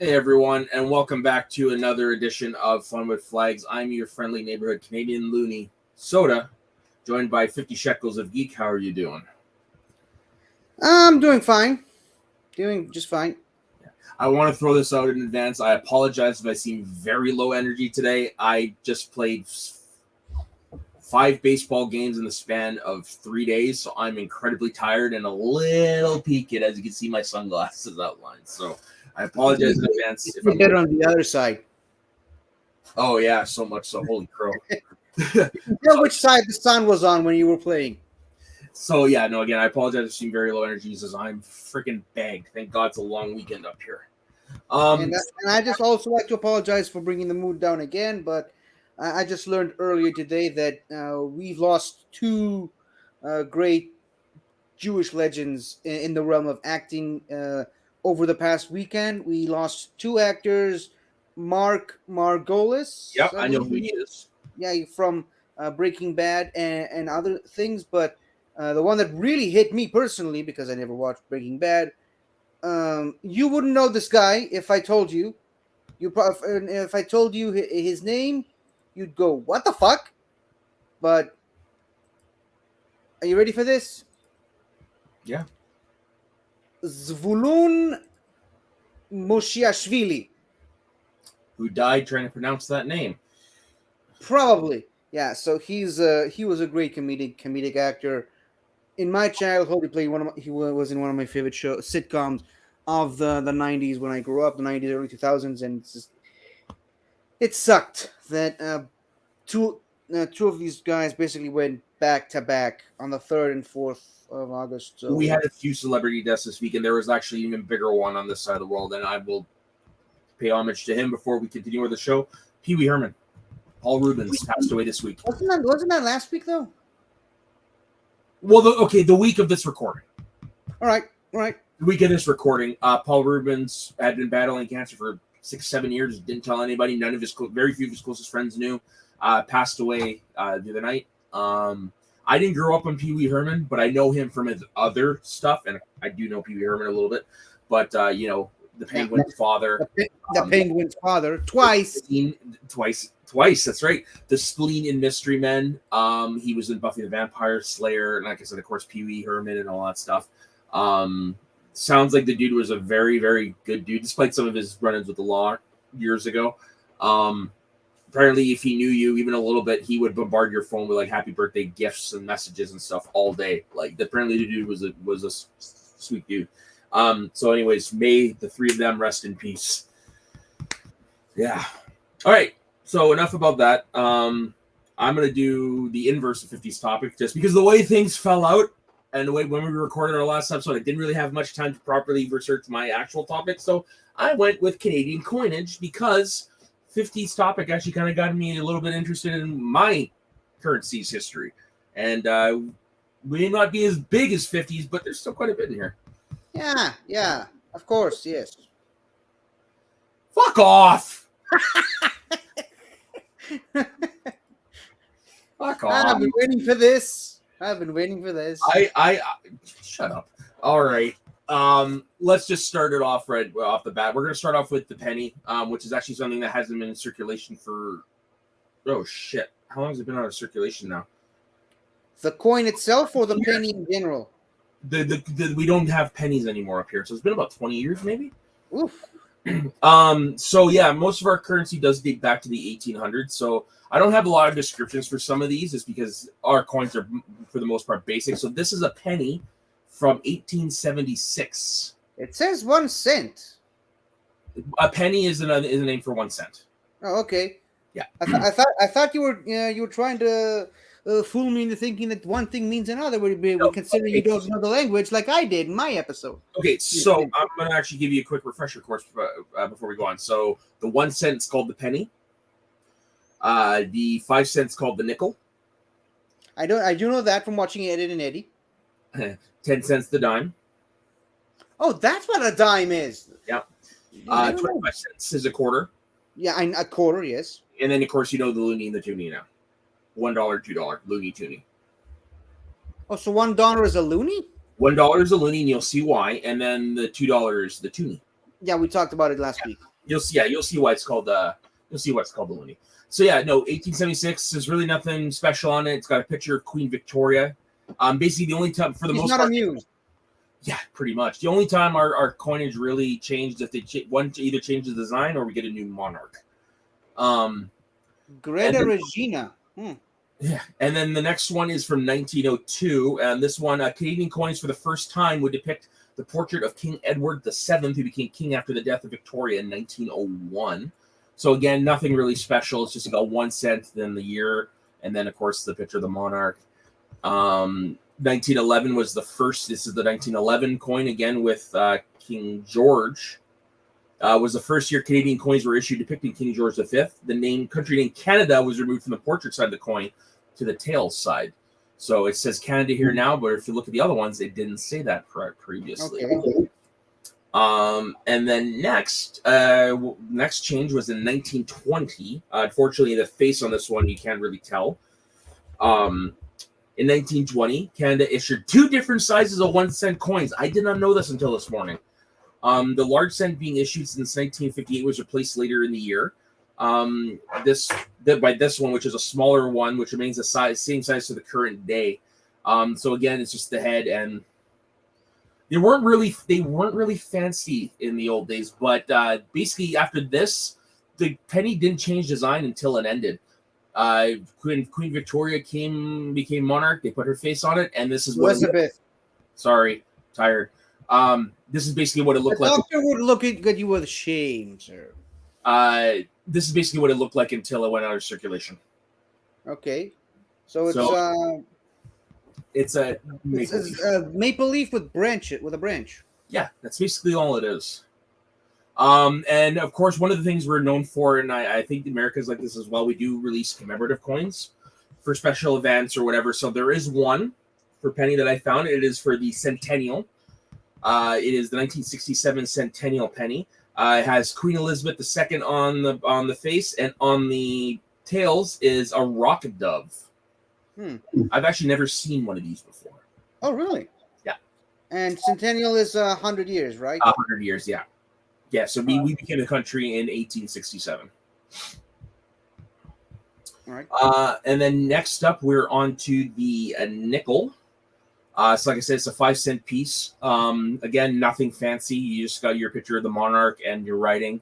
Hey everyone, and welcome back to another edition of Fun with Flags. I'm your friendly neighborhood Canadian loony, Soda, joined by 50 Shekels of Geek. How are you doing? I'm doing fine. Doing just fine. I want to throw this out in advance. I apologize if I seem very low energy today. I just played 5 baseball games in the span of 3 days, so I'm incredibly tired and a little peaked, as you can see my sunglasses outlined. So I apologize in advance if You're I'm a better little. on the other side. Oh yeah, so much so. Holy crow. You can tell which side the sun was on when you were playing. So yeah, no. Again, I apologize. I seem very low energy. Says I'm freaking bagged. Thank God it's a long weekend up here. And I just also like to apologize for bringing the mood down again. But I just learned earlier today that we've lost two great Jewish legends in the realm of acting over the past weekend. We lost two actors, Mark Margolis, Yep, I I know believe who he he is. is. Yeah, from Breaking Bad and other things. But the one that really hit me personally, because I never watched Breaking Bad, you wouldn't know this guy if I told you. If I told you his name, you'd go, "What the fuck?" But are you ready for this? Yeah, Zvulun Moshiashvili. who died trying to pronounce that name. Probably. Yeah, so he was a great comedic actor. In my childhood, he was in one of my favorite sitcoms of the 90s when I grew up, the 90s, early 2000s, and it sucked that two two of these guys basically went back to back on the 3rd and 4th of August. We So had a few celebrity deaths this week, and there was actually an even bigger one on this side of the world. And I will pay homage to him before we continue with the show. Pee Wee Herman, Paul Rubens passed away this week. wasn't that last week though? Well, the week of this recording. All right, all right. The week of this recording, Paul Rubens had been battling cancer for 6-7 years. Didn't tell anybody. None of very few of his closest friends knew. Passed away the other night. I didn't grow up on Pee Wee Herman, but I know him from his other stuff, and I do know Pee Wee Herman a little bit. But the Yeah, Penguin's father, the Penguin's father twice. twice. That's right. The Spleen in Mystery Men. He was in Buffy the Vampire Slayer, and like I said, of course, Pee Wee Herman and all that stuff. Sounds like the dude was a very, very good dude, despite some of his run-ins with the law years ago. Apparently, if he knew you even a little bit, he would bombard your phone with like happy birthday gifts and messages and stuff all day. Like apparently, the dude was a sweet dude. So, anyways, may the three of them rest in peace. Yeah. All right. So enough about that. I'm gonna do the inverse of 50's topic just because the way things fell out and the way when we recorded our last episode, I didn't really have much time to properly research my actual topic. So I went with Canadian coinage because 50's topic actually kind of got me a little bit interested in my currency's history. And we may not be as big as 50's, but there's still quite a bit in here. Yeah, of course, yes. Fuck off! Fuck off! I've been waiting for this. I shut up. All right. Let's just start it off right off the bat. We're gonna start off with the penny, which is actually something that hasn't been in circulation for shit. How long has it been out of circulation now? The coin itself or the penny in general? We don't have pennies anymore up here, so it's been about 20 years, maybe. Oof. So yeah, most of our currency does date back to the 1800s. So I don't have a lot of descriptions for some of these, just because our coins are, for the most part, basic. So this is a penny from 1876. It says 1 cent. A penny is a name for 1 cent. Oh, okay. Yeah. I thought you were trying to fool me into thinking that one thing means another. Considering you don't know the language like I did in my episode. Okay, so I'm going to actually give you a quick refresher course before we go on. So the 1 cent is called the penny. The 5 cents called the nickel. I do know that from watching Ed and Eddie. 10 cents the dime. Oh, that's what a dime is. Yeah. 25 cents is a quarter. Yeah, a quarter, yes. And then, of course, you know the loonie and the toonie now. $1, $2, loonie, toonie. Oh, so $1 is a loonie? $1 is a loonie, and you'll see why. And then the $2 is the toonie. Yeah, we talked about it last week. You'll see. Yeah, you'll see why it's called. You'll see why it's called the Looney. So yeah, no, 1876. There's really nothing special on it. It's got a picture of Queen Victoria. Basically the only time for the He's most not part. amused. Yeah, pretty much. The only time our coinage really changed if they one to either change the design or we get a new monarch. Greta Regina. Yeah, and then the next one is from 1902, and this one, Canadian coins for the first time would depict the portrait of King Edward VII, who became king after the death of Victoria in 1901. So again, nothing really special. It's just about 1 cent, then the year, and then of course the picture of the monarch. 1911 was the first. This is the 1911 coin again with King George. Was the first year Canadian coins were issued depicting King George V. The country name Canada was removed from the portrait side of the coin to the tails side. So it says Canada here now, but if you look at the other ones, it didn't say that previously. Okay. And then next change was in 1920. Unfortunately, the face on this one you can't really tell. In 1920, Canada issued 2 different sizes of 1 cent coins. I did not know this until this morning. The large cent being issued since 1958 was replaced later in the year. By this one, which is a smaller one, which remains the same size to the current day. So again, it's just the head, and they weren't really fancy in the old days. But basically, after this, the penny didn't change design until it ended. Queen Victoria became monarch. They put her face on it, and this is what. Elizabeth. Sorry, tired. This is basically what it looked like. The doctor would look at you with shame, sir. This is basically what it looked like until it went out of circulation. Okay, so it's a maple leaf with a branch. Yeah, that's basically all it is. And of course, one of the things we're known for, and I think America's like this as well, we do release commemorative coins for special events or whatever. So there is one for penny that I found. It is for the centennial. It is the 1967 centennial penny. It has Queen Elizabeth II on the face, and on the tails is a rocket dove. I've actually never seen one of these before. Oh, really? Yeah. And centennial is 100 years, right? 100 years, yeah. Yeah, so we became a country in 1867. All right. And then next up, we're on to the nickel. So like I said, it's a 5 cent piece. Again, nothing fancy. You just got your picture of the monarch and your writing.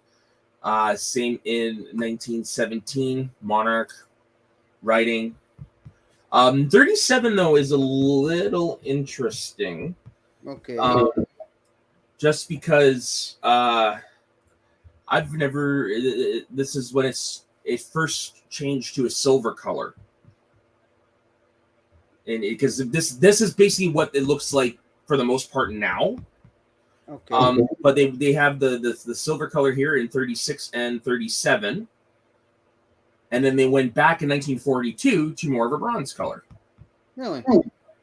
Same in 1917, monarch, writing. 37 though is a little interesting. Okay. Just because I've never. This is when it first changed to a silver color. And because this is basically what it looks like for the most part now. Okay. But they have the silver color here in 36 and 37. And then they went back in 1942 to more of a bronze color. Really?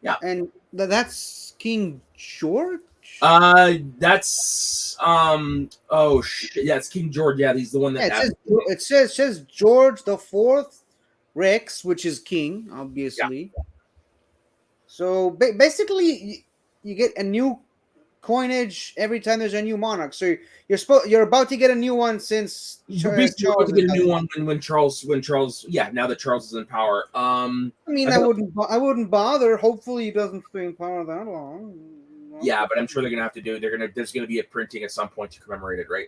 Yeah. And that's King George? That's oh shit. Yeah, it's King George. Yeah, he's the one that it says George the Fourth Rex, which is king, obviously. Yeah. So basically, you get a new coinage every time there's a new monarch. So you're about to get a new one since Charles. You're about to get a new one when Charles. Yeah, now that Charles is in power. I mean, I wouldn't bother. Hopefully, he doesn't stay in power that long. Yeah, but I'm sure they're gonna have to do. There's gonna be a printing at some point to commemorate it, right?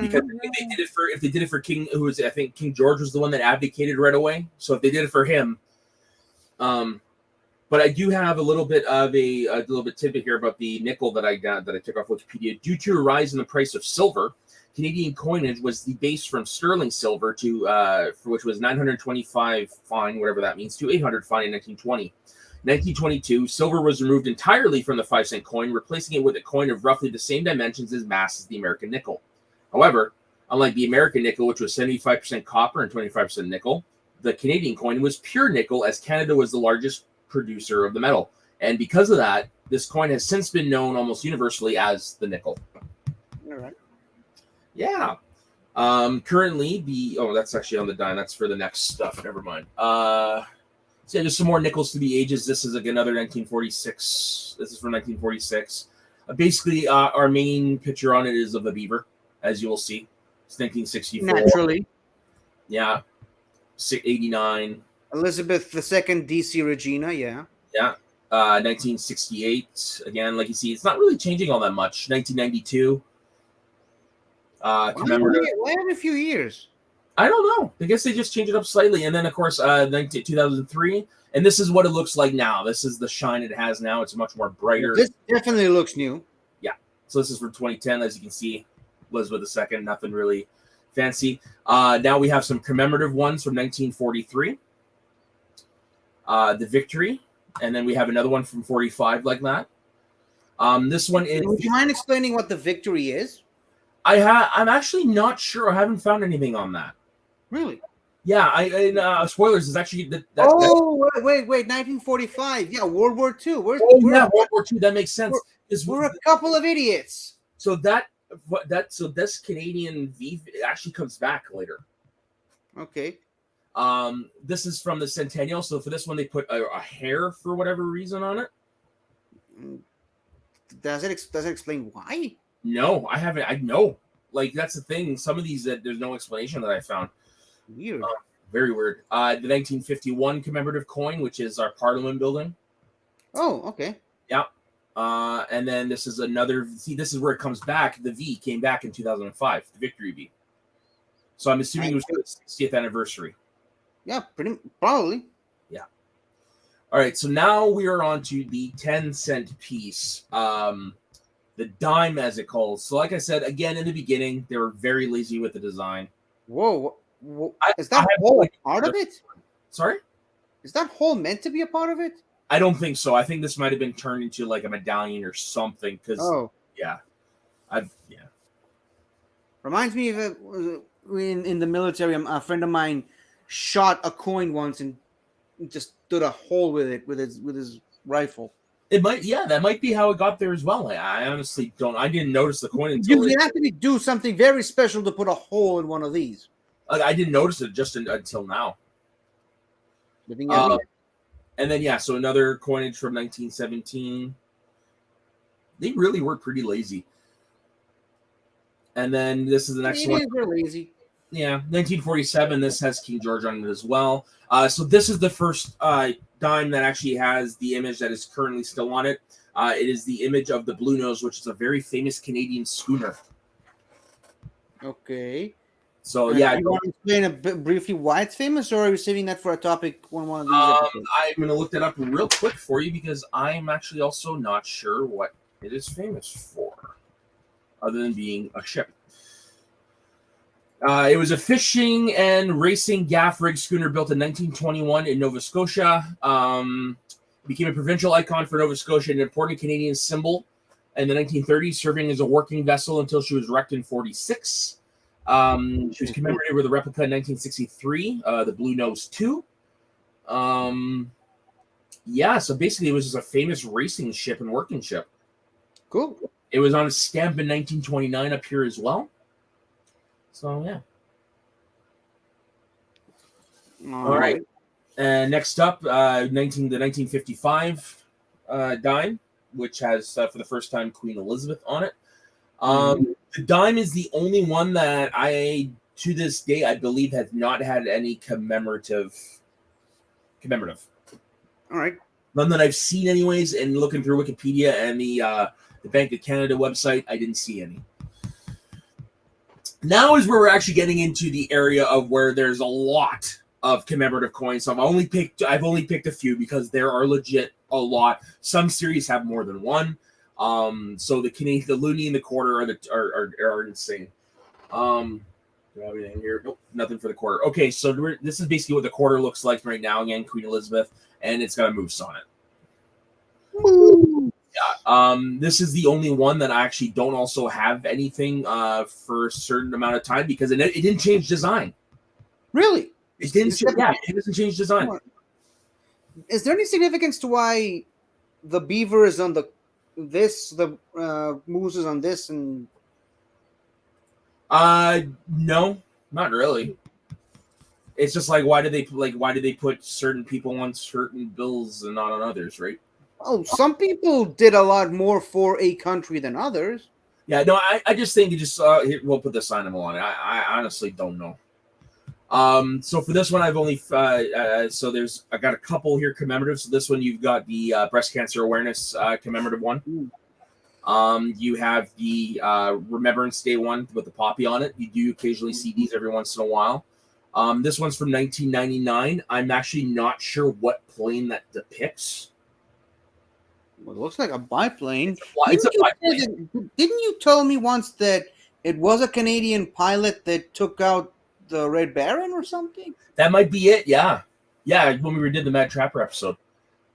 Because if they did it for King, I think King George was the one that abdicated right away. So if they did it for him, but I do have a little bit of a little bit tidbit here about the nickel that I took off Wikipedia. Due to a rise in the price of silver, Canadian coinage was debased from sterling silver to for which was 925 fine, whatever that means, to 800 fine in 1920. 1922, silver was removed entirely from the 5 cent coin, replacing it with a coin of roughly the same dimensions and mass as the American nickel. However, unlike the American nickel, which was 75% copper and 25% nickel, the Canadian coin was pure nickel, as Canada was the largest producer of the metal. And because of that, this coin has since been known almost universally as the nickel. All right. Yeah. Currently, that's actually on the dime. That's for the next stuff. Never mind. So yeah, just some more nickels to the ages. This is like another 1946. This is from 1946. Basically, our main picture on it is of a beaver. as you will see. It's 1964. Naturally. Yeah. 89. Elizabeth II, DC Regina, yeah. Yeah. 1968. Again, like you see, it's not really changing all that much. 1992. Commemorative. Why every few years? I don't know. I guess they just changed it up slightly. And then, of course, 2003. And this is what it looks like now. This is the shine it has now. It's much more brighter. This definitely looks new. Yeah. So this is from 2010, as you can see. Elizabeth II, nothing really fancy. Now we have some commemorative ones from 1943. The Victory. And then we have another one from 45 like that. This one is... Would you mind explaining what the Victory is? I'm actually not sure. I haven't found anything on that. Really? Yeah, spoilers is actually... Wait, 1945. Yeah, World War II. World War II. That makes sense. We're a couple of idiots. So this Canadian V actually comes back later. Okay. This is from the Centennial. So for this one, they put a hare for whatever reason on it. Does it explain why? No, I haven't. I know. Like, that's the thing. Some of these that there's no explanation that I found. Weird. Very weird. The 1951 commemorative coin, which is our Parliament building. Oh, okay. Yeah. And then this is another. See, this is where it comes back. The V came back in 2005. The Victory V. So I'm assuming it was the 60th anniversary. Yeah, probably. Yeah. All right. So now we are on to the 10-cent piece. The dime, as it calls. So, like I said, again, in the beginning, they were very lazy with the design. Whoa. Is that hole part of it? Sorry? Is that hole meant to be a part of it? I don't think so. I think this might have been turned into like a medallion or something. Reminds me of in the military. A friend of mine shot a coin once and just stood a hole with it with his rifle. It might, that might be how it got there as well. I honestly don't. I didn't notice the coin until you have to do something very special to put a hole in one of these. I didn't notice it just until now. And then so another coinage from 1917. They really were pretty lazy. And then this is the next one. They're lazy. Yeah, 1947. This has King George on it as well. So this is the first dime that actually has the image that is currently still on it. It is the image of the Blue Nose, which is a very famous Canadian schooner. Okay. So you want to explain a bit briefly why it's famous, or are you saving that for a topic on one of these episodes? I'm going to look that up real quick for you because I'm actually also not sure what it is famous for, other than being a ship. It was a fishing and racing gaff rig schooner built in 1921 in Nova Scotia. Became a provincial icon for Nova Scotia, an important Canadian symbol in the 1930s, serving as a working vessel until she was wrecked in 1946. She was commemorated with a replica in 1963, the Blue Nose 2. So basically it was just a famous racing ship and working ship. Cool. It was on a stamp in 1929 up here as well. So, yeah. All right. And next up, the 1955 dime, which has, for the first time, Queen Elizabeth on it. The dime is the only one that to this day, I believe, has not had any commemorative. All right. None that I've seen, anyways. And looking through Wikipedia and the Bank of Canada website, I didn't see any. Now is where we're actually getting into the area of where there's a lot of commemorative coins. So I've only picked a few because there are legit a lot. Some series have more than one. So the loonie and the quarter are insane. Everything here. Nope, nothing for the quarter. Okay, so this is basically what the quarter looks like right now. Again, Queen Elizabeth, and it's got a moose on it. Woo! Yeah. This is the only one that I actually don't also have anything for a certain amount of time because it didn't change design. Really? It didn't. It doesn't change design. Is there any significance to why the beaver is on the moose is on this and? No, not really. It's just like why do they put certain people on certain bills and not on others, right? Oh, some people did a lot more for a country than others. Yeah, no, I just think you just here, we'll put the sign on it. I honestly don't know. So for this one, I've only so I got a couple here commemorative. So this one you've got the breast cancer awareness commemorative one. You have the Remembrance Day one with the poppy on it. You do occasionally see these every once in a while. This one's from 1999. I'm actually not sure what plane that depicts. Well, it looks like a biplane. It's a biplane. Didn't you tell me once that it was a Canadian pilot that took out the Red Baron or something? That might be it. Yeah, when we did the Mad Trapper episode,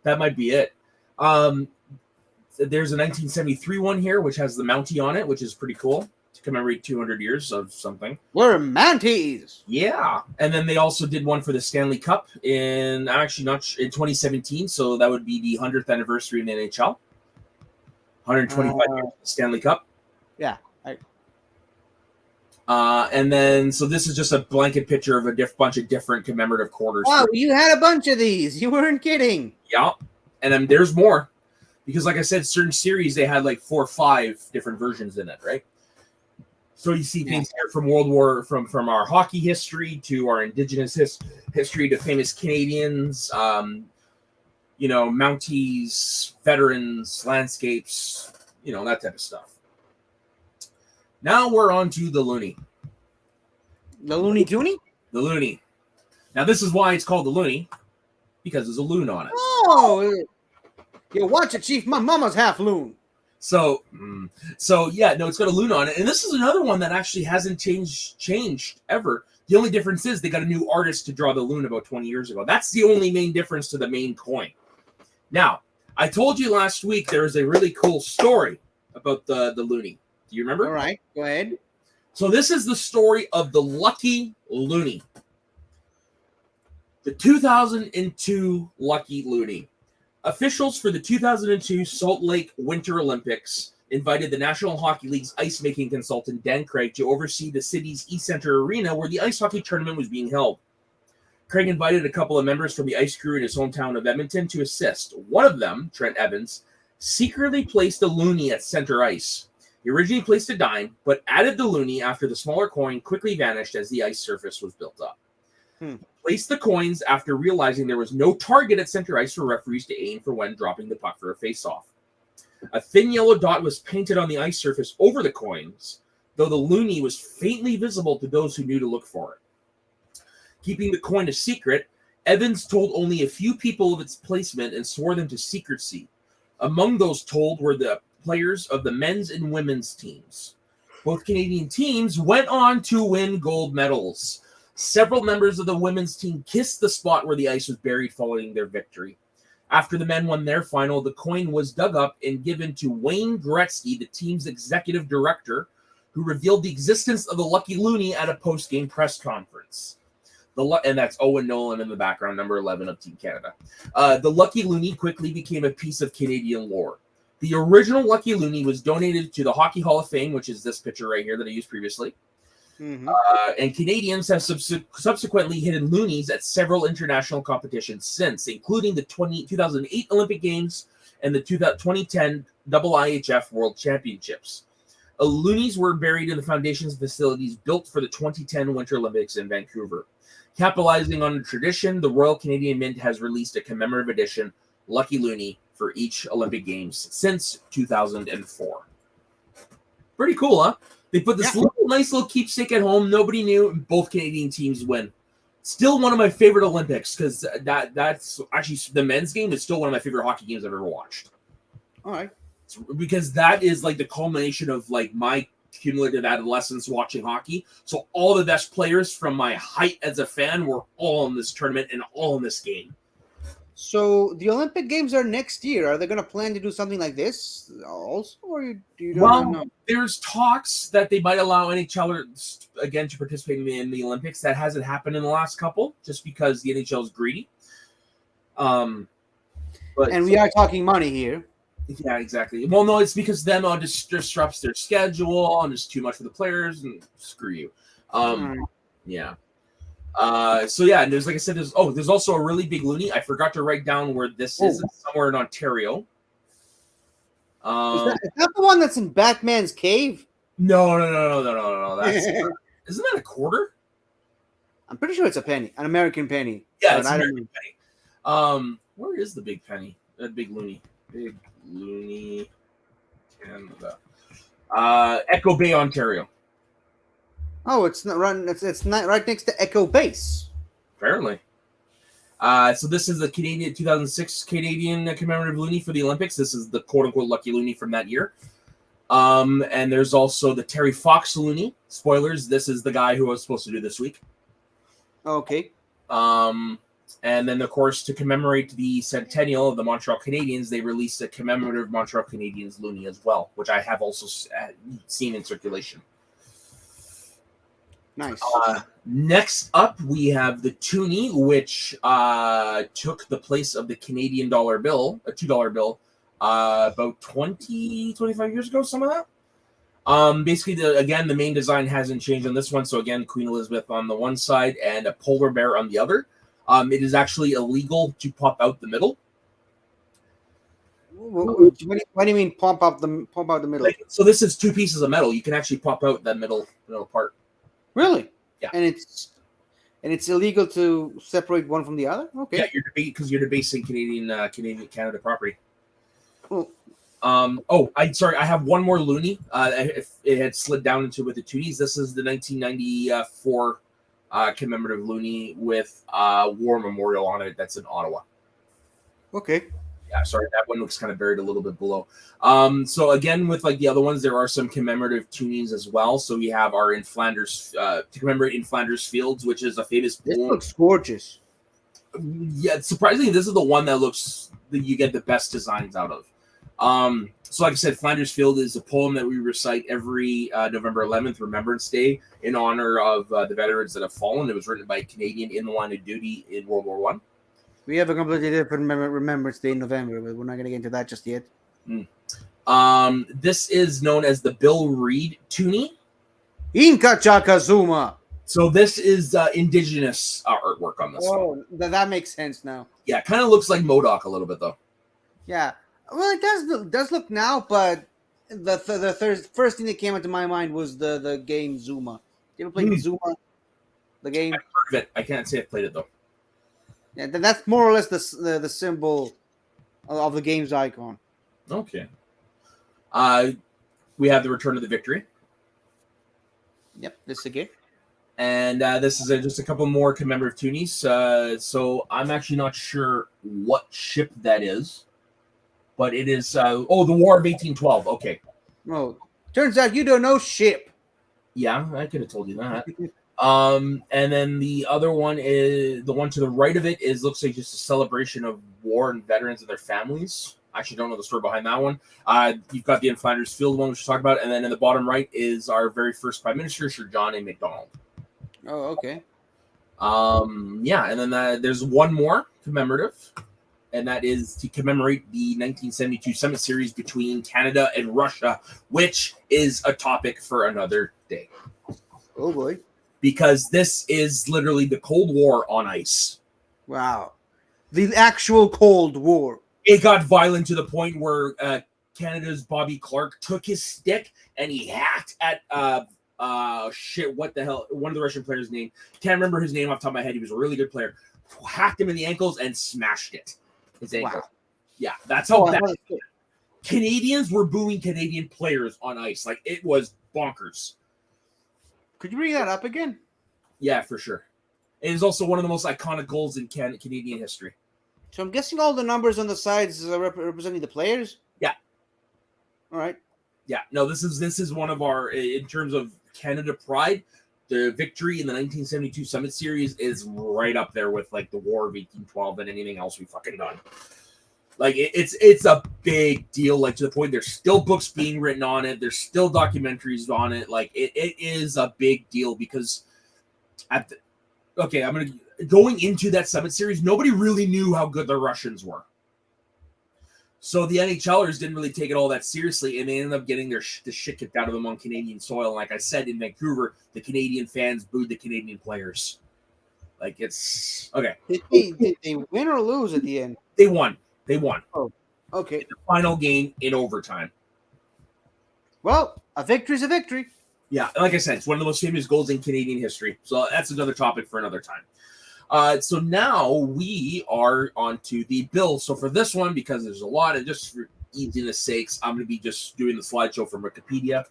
that might be it. There's a 1973 one here, which has the Mountie on it, which is pretty cool to commemorate 200 years of something. We're Mounties. Yeah, and then they also did one for the Stanley Cup in 2017, so that would be the 100th anniversary in the NHL. 125 years of the Stanley Cup. Yeah. And then, so this is just a blanket picture of a bunch of different commemorative quarters. Wow, you had a bunch of these. You weren't kidding. Yeah, and then there's more. Because, like I said, certain series, they had like 4 or 5 different versions in it, right? So you see things here from World War, from our hockey history to our Indigenous history to famous Canadians, Mounties, veterans, landscapes, that type of stuff. Now we're on to the Looney. The Looney Tooney? The Looney. Now this is why it's called the Looney, because there's a loon on it. Oh, you watch it, Chief. My mama's half loon. So yeah, no, it's got a loon on it, and this is another one that actually hasn't changed ever. The only difference is they got a new artist to draw the loon about 20 years ago. That's the only main difference to the main coin. Now, I told you last week there was a really cool story about the Looney. Do you remember? All right, go ahead. So this is the story of the Lucky Looney. The 2002 Lucky Looney. Officials for the 2002 Salt Lake Winter Olympics invited the National Hockey League's ice-making consultant Dan Craig to oversee the city's East Center Arena where the ice hockey tournament was being held. Craig invited a couple of members from the ice crew in his hometown of Edmonton to assist. One of them, Trent Evans, secretly placed a loonie at center ice. He originally placed a dime, but added the loonie after the smaller coin quickly vanished as the ice surface was built up. Placed the coins after realizing there was no target at center ice for referees to aim for when dropping the puck for a face-off. A thin yellow dot was painted on the ice surface over the coins, though the loonie was faintly visible to those who knew to look for it. Keeping the coin a secret, Evans told only a few people of its placement and swore them to secrecy. Among those told were the players of the men's and women's teams. Both Canadian teams went on to win gold medals. Several members of the women's team kissed the spot where the ice was buried following their victory. After the men won their final, the coin was dug up and given to Wayne Gretzky, the team's executive director, who revealed the existence of the Lucky Looney at a post-game press conference. And that's Owen Nolan in the background, number 11 of Team Canada. The Lucky Looney quickly became a piece of Canadian lore. The original Lucky Looney was donated to the Hockey Hall of Fame, which is this picture right here that I used previously. And Canadians have subsequently hidden loonies at several international competitions since, including the 2008 Olympic Games and the 2010 IIHF World Championships. Loonies were buried in the foundation's facilities built for the 2010 Winter Olympics in Vancouver. Capitalizing on the tradition, the Royal Canadian Mint has released a commemorative edition, Lucky Looney, for each Olympic Games since 2004. Pretty cool, huh? They put this nice little keepsake at home. Nobody knew. Both Canadian teams win. Still one of my favorite Olympics because that's actually the men's game is still one of my favorite hockey games I've ever watched. All right. Because that is like the culmination of like my cumulative adolescence watching hockey. So all the best players from my height as a fan were all in this tournament and all in this game. So the Olympic Games are next year. Are they going to plan to do something like this also, or do you don't know? There's talks that they might allow NHL again to participate in the Olympics. That hasn't happened in the last couple, just because the NHL is greedy. And we are talking money here. Yeah, exactly. Well, no, it's because them disrupts their schedule and it's too much for the players and screw you. Yeah. So yeah, and there's like I said, there's also a really big loonie. I forgot to write down where this is. It's somewhere in Ontario. Um, is that the one that's in Batman's cave? no. That's I'm isn't that a quarter? pretty sure it's a penny, an American penny. Yeah, But it's I don't American know. penny. Where is the big penny? Big loony. Big loony, Canada. Echo Bay, Ontario. Oh, it's not right. It's not right next to Echo Base. Apparently. So this is the Canadian 2006 Canadian commemorative loonie for the Olympics. This is the quote unquote lucky loonie from that year. And there's also the Terry Fox loonie. Spoilers: this is the guy who I was supposed to do this week. Okay. And then, of course, to commemorate the centennial of the Montreal Canadiens, they released a commemorative Montreal Canadiens loonie as well, which I have also seen in circulation. Nice. Next up, we have the toonie, which took the place of the Canadian dollar bill, a $2 bill, about 20, 25 years ago, some of that. Basically, the main design hasn't changed on this one. So again, Queen Elizabeth on the one side and a polar bear on the other. It is actually illegal to pop out the middle. What do you mean pump out the middle? So this is two pieces of metal. You can actually pop out that middle part. Really? Yeah. And it's illegal to separate one from the other? Okay. Yeah, you're debasing Canada property. Well, I have one more loonie. If it had slid down into with the toonies, this is the 1994 commemorative loonie with war memorial on it. That's in Ottawa. okay. Yeah, sorry, that one looks kind of buried a little bit below. So again, with like the other ones, there are some commemorative tunings as well. So we have our in Flanders to commemorate in Flanders Fields, which is a famous. This looks gorgeous. Yeah, surprisingly, this is the one that you get the best designs out of. So like I said, Flanders Field is a poem that we recite every November 11th, Remembrance Day, in honor of the veterans that have fallen. It was written by a Canadian in the line of duty in World War One. We have a completely different Remembrance Day in November, but we're not going to get into that just yet. This is known as the Bill Reed toonie. Inca Chakazuma. So this is indigenous artwork on this. Oh, that makes sense now. Yeah, kind of looks like MODOK a little bit though. Yeah, well, it does look now, but the first thing that came into my mind was the game Zuma. You ever played Zuma? The game. I've heard of it. I can't say I've played it though. Yeah, that's more or less the symbol of the game's icon. Okay. We have the Return of the Victory. Yep, this again. And this is just a couple more commemorative toonies. So I'm actually not sure what ship that is, but it is. The War of 1812. Okay. Oh, turns out you don't know ship. Yeah, I could have told you that. And then the other one is the one to the right of it looks like just a celebration of war and veterans and their families. I actually don't know the story behind that one. You've got the in Flanders Field one, which we're talking about, and then in the bottom right is our very first Prime Minister, Sir John A. Macdonald. Oh, okay. And then there's one more commemorative, and that is to commemorate the 1972 Summit Series between Canada and Russia, which is a topic for another day. Oh boy. Because this is literally the Cold War on ice. Wow. The actual Cold War. It got violent to the point where Canada's Bobby Clark took his stick and he hacked at what the hell? One of the Russian players' name. Can't remember his name off the top of my head. He was a really good player. Hacked him in the ankles and smashed it. His ankle. Wow. Yeah, that's how bad. Canadians were booing Canadian players on ice. Like, it was bonkers. Could you bring that up again? Yeah, for sure. It is also one of the most iconic goals in Canadian history. So I'm guessing all the numbers on the sides are representing the players? Yeah. All right. Yeah. No, this is one of our, in terms of Canada pride, the victory in the 1972 Summit Series is right up there with like the War of 1812 and anything else we fucking done. Like it's a big deal, like to the point there's still books being written on it. There's still documentaries on it. Like it is a big deal because going into that Summit Series, nobody really knew how good the Russians were. So the NHLers didn't really take it all that seriously, and they ended up getting the shit kicked out of them on Canadian soil. And like I said, in Vancouver, the Canadian fans booed the Canadian players. Like it's okay. Did they win or lose at the end? They won. They won. Oh. Okay. The final game in overtime. Well, a victory's a victory. Yeah, like I said, it's one of the most famous goals in Canadian history. So that's another topic for another time. So now we are on to the bill. So for this one, because there's a lot, and just for easiness sakes, I'm going to be just doing the slideshow from Wikipedia.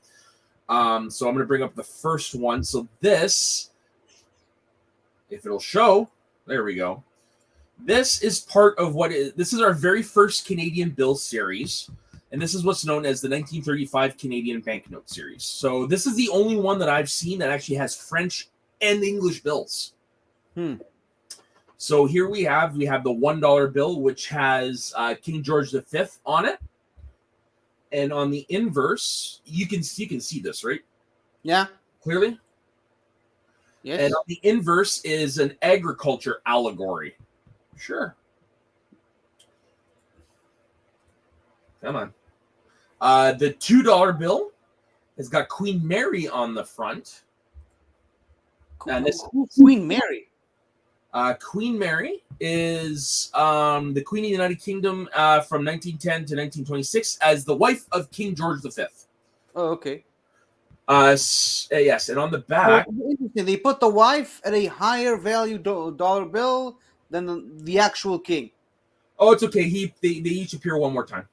So I'm going to bring up the first one. So this, if it'll show, there we go. This is part of this is our very first Canadian bill series. And this is what's known as the 1935 Canadian banknote series. So this is the only one that I've seen that actually has French and English bills. So here we have the $1 bill, which has King George V on it. And on the inverse, you can see this, right? Yeah. Clearly? Yes. And on the inverse is an agriculture allegory. Sure. Come on. The $2 bill has got Queen Mary on the front. And this Queen Mary. Queen Mary is the Queen of the United Kingdom from 1910 to 1926 as the wife of King George V. Oh, okay. Yes, and on the back, interesting. They put the wife at a higher value dollar bill than the actual king. Oh, it's okay. They each appear one more time.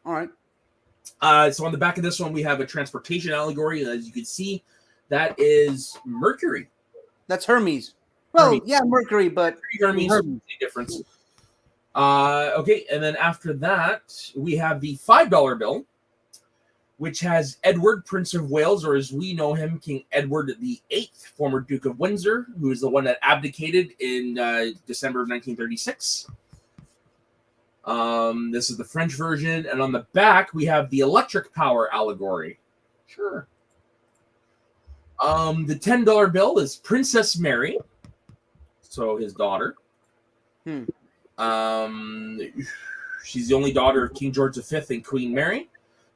All right. So on the back of this one, we have a transportation allegory. As you can see, that is Mercury. That's Hermes. Well, Hermes. Yeah, Mercury, but Hermes. Difference. Okay, and then after that, we have the $5 bill, which has Edward, Prince of Wales, or as we know him, King Edward VIII, former Duke of Windsor, who is the one that abdicated in December of 1936. This is the French version, and on the back we have the electric power allegory. Sure. The $10 bill is Princess Mary, so his daughter. She's the only daughter of King George V and Queen Mary,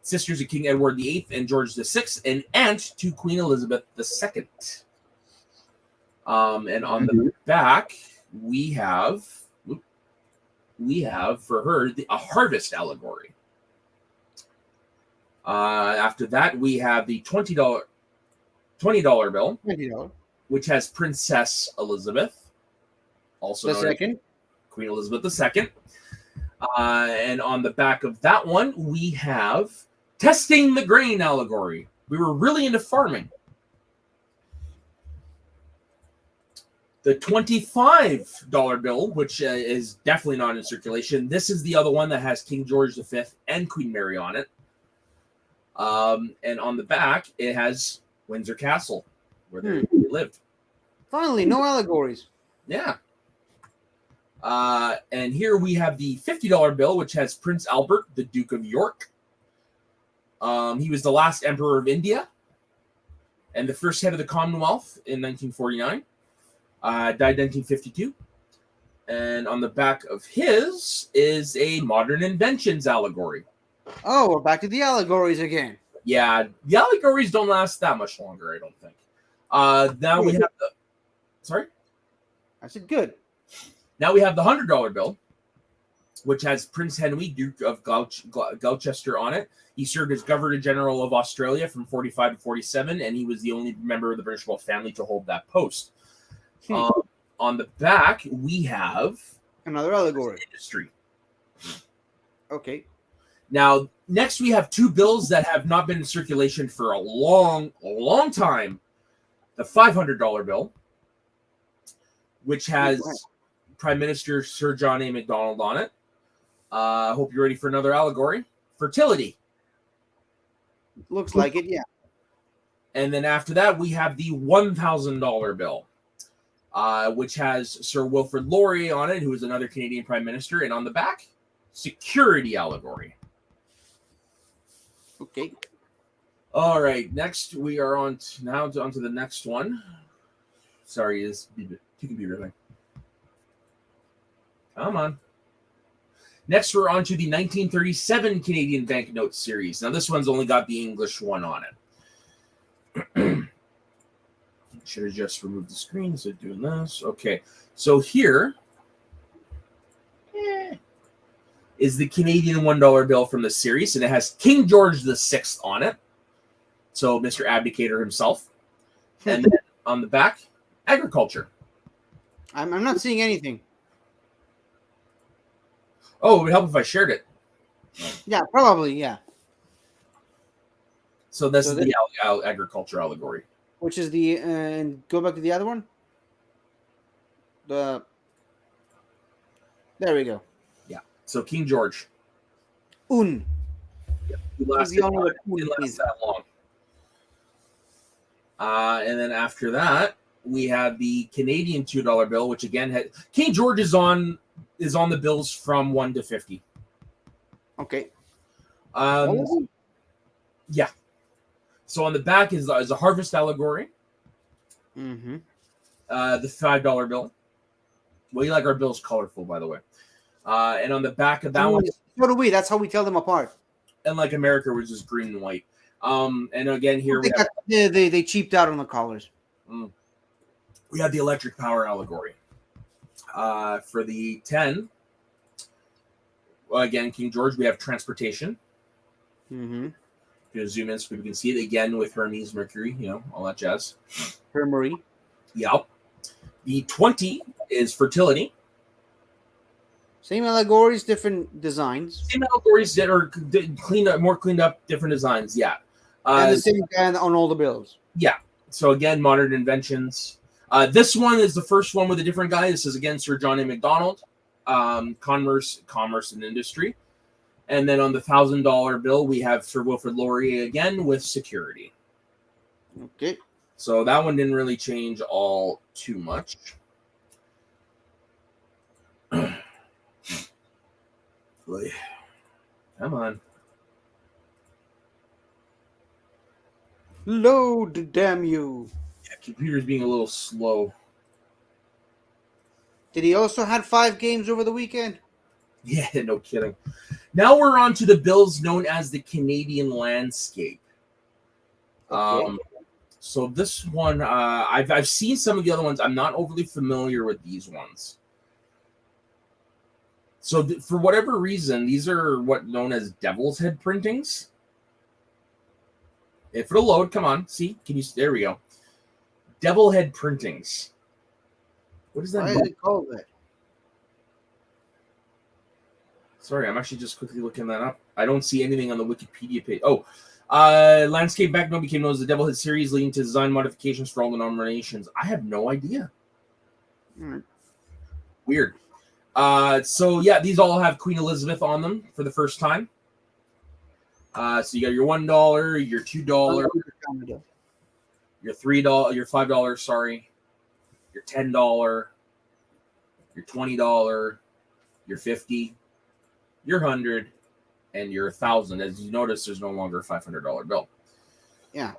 sisters of King Edward VIII and George VI, and aunt to Queen Elizabeth II. And on the back we have for her a harvest allegory. After that, we have the $20 bill, $20, which has Princess Elizabeth, also the second, Queen Elizabeth II. And on the back of that one, we have testing the grain allegory. We were really into farming. The $25 bill, which is definitely not in circulation. This is the other one that has King George V and Queen Mary on it. And on the back, it has Windsor Castle, where they lived. Finally, no allegories. Yeah. And here we have the $50 bill, which has Prince Albert, the Duke of York. He was the last emperor of India and the first head of the Commonwealth in 1949. Died 1952. And on the back of his is a modern inventions allegory. Oh, we're back to the allegories again. Yeah, the allegories don't last that much longer, I don't think. Now we have the... Sorry? I said good. Now we have the $100 bill, which has Prince Henry, Duke of Gloucester on it. He served as Governor General of Australia from 45 to 47, and he was the only member of the British royal family to hold that post. On the back, we have another allegory. Industry. Okay. Now, next we have two bills that have not been in circulation for a long time. The $500 bill, which has Prime Minister Sir John A. Macdonald on it. I hope you're ready for another allegory. Fertility. Looks like it, yeah. And then after that, we have the $1,000 bill, which has Sir Wilfrid Laurier on it, who is another Canadian Prime Minister. And on the back, security allegory. Okay. All right. Next, we are on to the next one. Sorry, is two computer thing. Come on. Next, we're on to the 1937 Canadian banknote series. Now, this one's only got the English one on it. Should have just removed the screen instead of doing this. Okay. So here, is the Canadian $1 bill from the series, and it has King George VI on it. So Mr. Abdicator himself. And then on the back, agriculture. I'm not seeing anything. Oh, it would help if I shared it. Yeah, probably, yeah. So this is the agriculture allegory. Which is the, and go back to the other one. There we go. Yeah. So King George. Un. Yeah, he lasted didn't last that long. And then after that, we have the Canadian $2 bill, which again had King George is on the bills from 1 to 50. Okay. Yeah. So on the back is a harvest allegory. Mm-hmm. The $5 bill. Well, you like our bills colorful, by the way. And on the back of that one, so do we. That's how we tell them apart. And like America, which is green and white. And again here they cheaped out on the collars. We have the electric power allegory. For the 10, well, again, King George, we have transportation. Mm-hmm. If you zoom in so people can see it again with Hermes, Mercury, all that jazz. Hermery. Yep. The 20 is fertility. Same allegories, different designs. Same allegories that are more cleaned up, different designs. Yeah. And the same guy on all the bills. Yeah. So again, modern inventions. This one is the first one with a different guy. This is again Sir John A. Macdonald, commerce and industry. And then on the $1,000 bill, we have Sir Wilfrid Laurier again with security. Okay. So that one didn't really change all too much. Come on. Load, damn you. Yeah, computer's being a little slow. Did he also had 5 games over the weekend? Yeah, no kidding. Now we're on to the bills known as the Canadian landscape. Okay. So this one, I've seen some of the other ones. I'm not overly familiar with these ones. So for whatever reason, these are what known as devil's head printings. If it'll load, come on. See, there we go. Devil head printings. What is that? Why is it called that? Sorry, I'm actually just quickly looking that up. I don't see anything on the Wikipedia page. Oh, Landscape back then became known as the Devil Head series, leading to design modifications for all the denominations. I have no idea. Weird. So yeah, these all have Queen Elizabeth on them for the first time. So you got your $1, your $2, your $3, your $5, sorry, your $10, your $20, your $50, your $100, and your $1,000. As you notice, there's no longer a $500 bill. Yeah,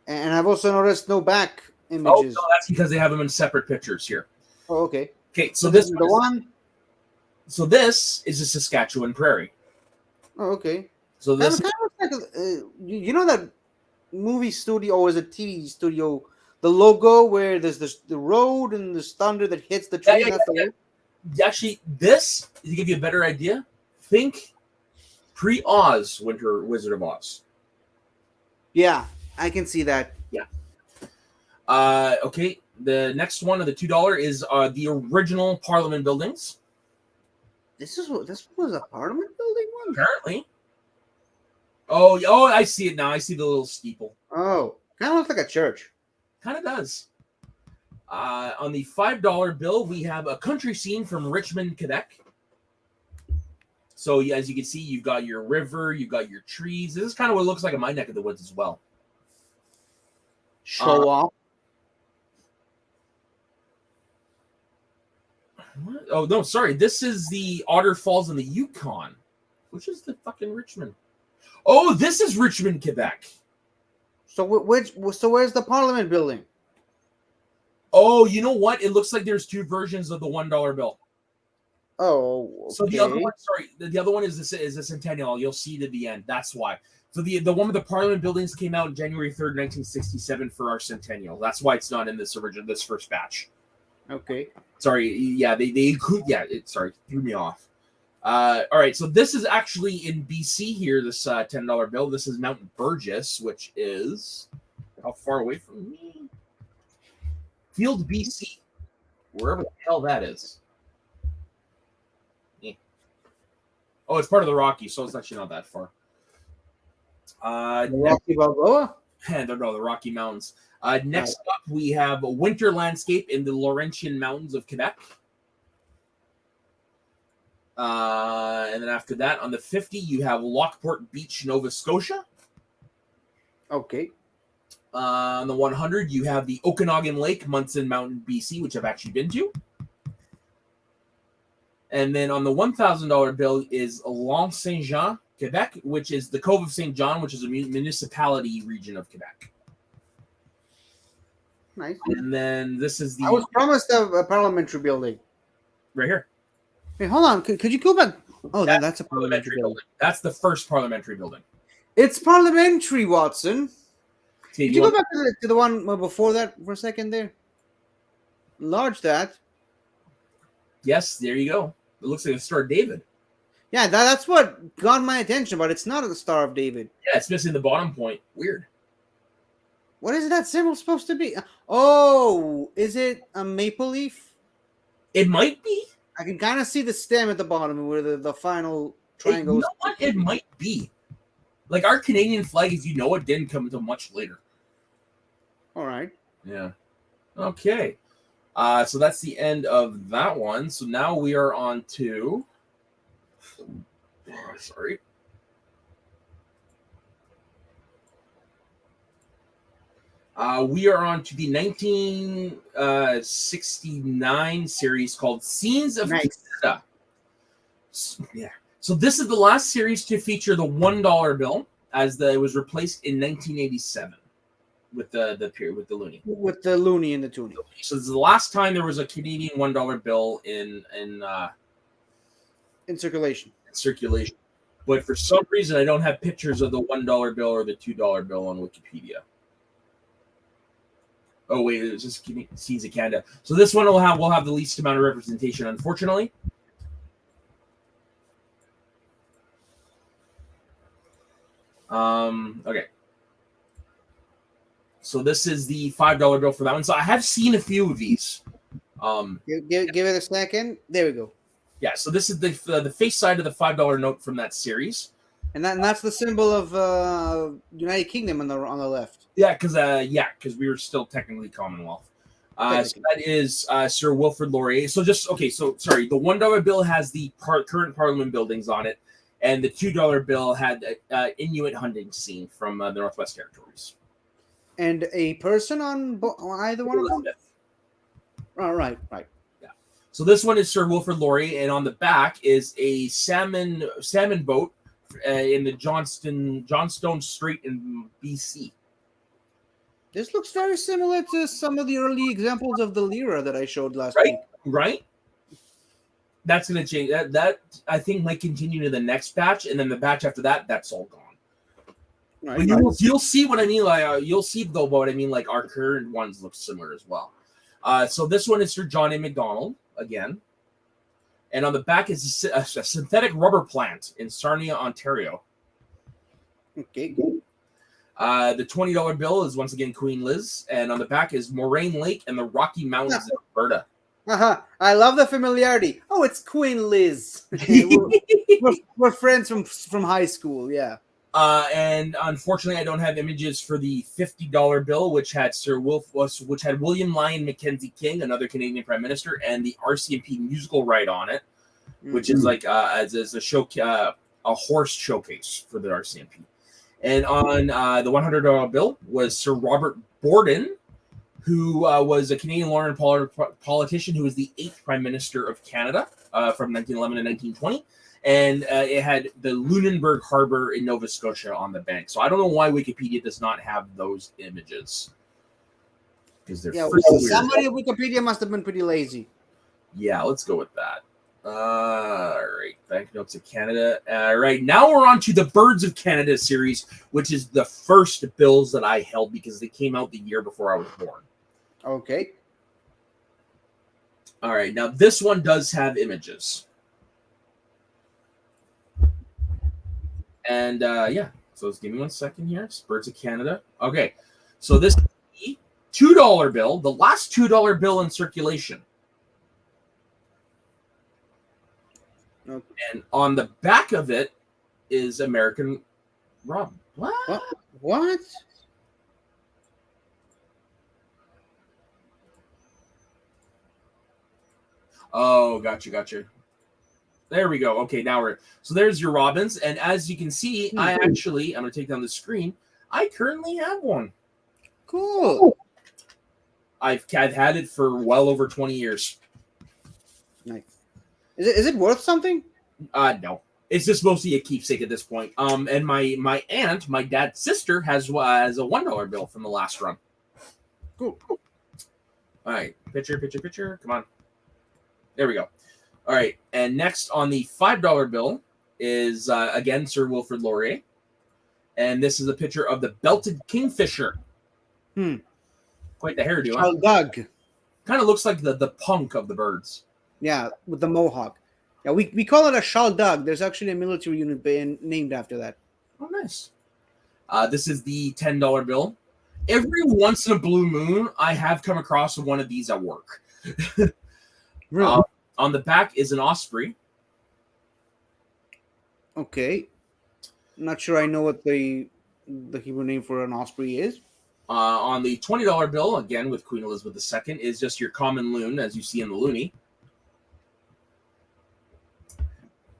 and I've also noticed no back images. Oh, no, that's because they have them in separate pictures here. Oh, okay. Okay, so this is the one. So this is a Saskatchewan prairie. Oh, okay. So this kind of looks like you know that movie studio or is a TV studio? The logo where there's the road and there's thunder that hits the tree. Yeah. Actually, this to give you a better idea. Think pre-Oz Winter Wizard of Oz. Yeah, I can see that. Yeah. Okay. The next one of the $2 is the original Parliament buildings. This was a Parliament building one. Apparently. Oh, I see it now. I see the little steeple. Oh, kind of looks like a church. Kind of does. On the $5 bill, we have a country scene from Richmond, Quebec. So as you can see, you've got your river, you've got your trees. This is kind of what it looks like in my neck of the woods as well. Show off. What? Oh, no, sorry. This is the Otter Falls in the Yukon. Which is the fucking Richmond? Oh, this is Richmond, Quebec. So where's the Parliament building? Oh, you know what? It looks like there's 2 versions of the $1 bill. Oh, okay. So the other one, the other one is a centennial. You'll see it at the end. That's why. So the one with the Parliament buildings came out January 3rd, 1967 for our centennial. That's why it's not in this first batch. Okay. Sorry, yeah, they include. Yeah, sorry, threw me off. All right, so this is actually in BC here, this $10 bill. This is Mount Burgess, which is how far away from me? Field, BC, wherever the hell that is. Yeah. Oh, it's part of the Rockies, so it's actually not that far. The Rocky Balboa? No, the Rocky Mountains. Next up, we have a winter landscape in the Laurentian Mountains of Quebec. And then after that, on the 50, you have Lockport Beach, Nova Scotia. Okay. On the 100, you have the Okanagan Lake, Munson Mountain, BC, which I've actually been to. And then on the $1,000 bill is Mont Saint Jean, Quebec, which is the Cove of St. John, which is a municipality region of Quebec. Nice. And then this is the... I was promised a parliamentary building. Right here. Hey, hold on. Could you go back? Oh, that's a parliamentary building. That's the first parliamentary building. It's parliamentary, Watson. Okay, Could you go back to the one before that for a second there? Enlarge that. Yes, there you go. It looks like the Star of David. Yeah, that's what got my attention, but it's not the Star of David. Yeah, it's missing the bottom point. Weird. What is that symbol supposed to be? Oh, is it a maple leaf? It might be. I can kind of see the stem at the bottom where the final triangle. You know what? It might be. Like our Canadian flag, as you know, it didn't come until much later. All right. Yeah. Okay. So that's the end of that one. So now we are on to... sorry. We are on to the 1969 series called Scenes of Canada. Yeah. So this is the last series to feature the $1 bill, as it was replaced in 1987 with the loonie. With the loonie and the toonie. So this is the last time there was a Canadian $1 bill in circulation. But for some reason, I don't have pictures of the $1 bill or the $2 bill on Wikipedia. Oh wait, it's just Scenes of Canada. So this one will have the least amount of representation, unfortunately. Okay. So this is the $5 bill for that one. So I have seen a few of these. Give it a second. There we go. Yeah. So this is the face side of the $5 note from that series. And that's the symbol of United Kingdom on the left. Yeah, because we were still technically Commonwealth. So that is Sir Wilfrid Laurier. So sorry. The $1 bill has the current Parliament buildings on it, and the $2 bill had Inuit hunting scene from the Northwest Territories. And a person on either one of them. Oh, right. Yeah. So this one is Sir Wilfrid Laurier, and on the back is a salmon boat in the Johnstone Strait in BC. This looks very similar to some of the early examples of the lira that I showed last week. Right. That's going to change. That I think might continue to the next batch, and then the batch after that, that's all gone. Right. But you'll see what I mean. Like you'll see though what I mean. Like our current ones look similar as well. So this one is Sir John A. Macdonald again, and on the back is a synthetic rubber plant in Sarnia, Ontario. Okay. The $20 bill is once again Queen Liz, and on the back is Moraine Lake and the Rocky Mountains in Alberta. I love the familiarity. Oh, it's Queen Liz. we're friends from high school, yeah. And unfortunately, I don't have images for the $50 bill, which had William Lyon Mackenzie King, another Canadian Prime Minister, and the RCMP musical right on it, which is like as a show, a horse showcase for the RCMP. And on the $100 bill was Sir Robert Borden, who was a Canadian lawyer and politician who was the 8th Prime Minister of Canada from 1911 to 1920. And it had the Lunenburg Harbor in Nova Scotia on the bank. So I don't know why Wikipedia does not have those images. Because they're somebody at Wikipedia must have been pretty lazy. Yeah, let's go with that. All right, Banknotes of Canada. All right, now we're on to the Birds of Canada series, which is the first bills that I held because they came out the year before I was born. Okay. All right, now this one does have images. And so let's give me 1 second here. Birds of Canada. Okay, so this is the $2 bill, the last $2 bill in circulation. Okay. And on the back of it is American rum. What? Oh, gotcha. There we go. Okay, so there's your robins, and as you can see, I'm going to take down the screen. I currently have one. Cool. I've had it for well over 20 years. Nice. Is it worth something? No. It's just mostly a keepsake at this point. And my aunt, my dad's sister, has a $1 bill from the last run. Cool. All right, picture. Come on. There we go. All right, and next on the $5 bill is again Sir Wilfrid Laurier, and this is a picture of the belted kingfisher. Quite the hairdo. Doug. Kind of looks like the punk of the birds. Yeah, with the mohawk. Yeah, we call it a Shaldug. There's actually a military unit named after that. Oh, nice. This is the $10 bill. Every once in a blue moon, I have come across one of these at work. Really? On the back is an osprey. Okay. Not sure I know what the Hebrew name for an osprey is. On the $20 bill, again with Queen Elizabeth II, is just your common loon, as you see in the loonie.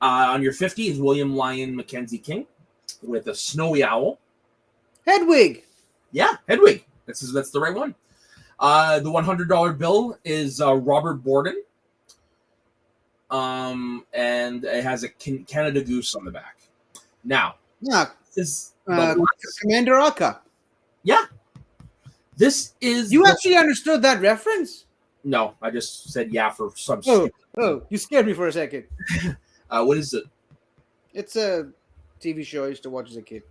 On your 50 is William Lyon Mackenzie King with a snowy owl. Hedwig. Yeah, Hedwig. That's the right one. The $100 bill is Robert Borden. And it has a Canada Goose on the back. Now, this is Commander Aka. Yeah. This is... You actually understood that reference? No, I just said yeah for some... Oh, you scared me for a second. What is it? It's a TV show I used to watch as a kid.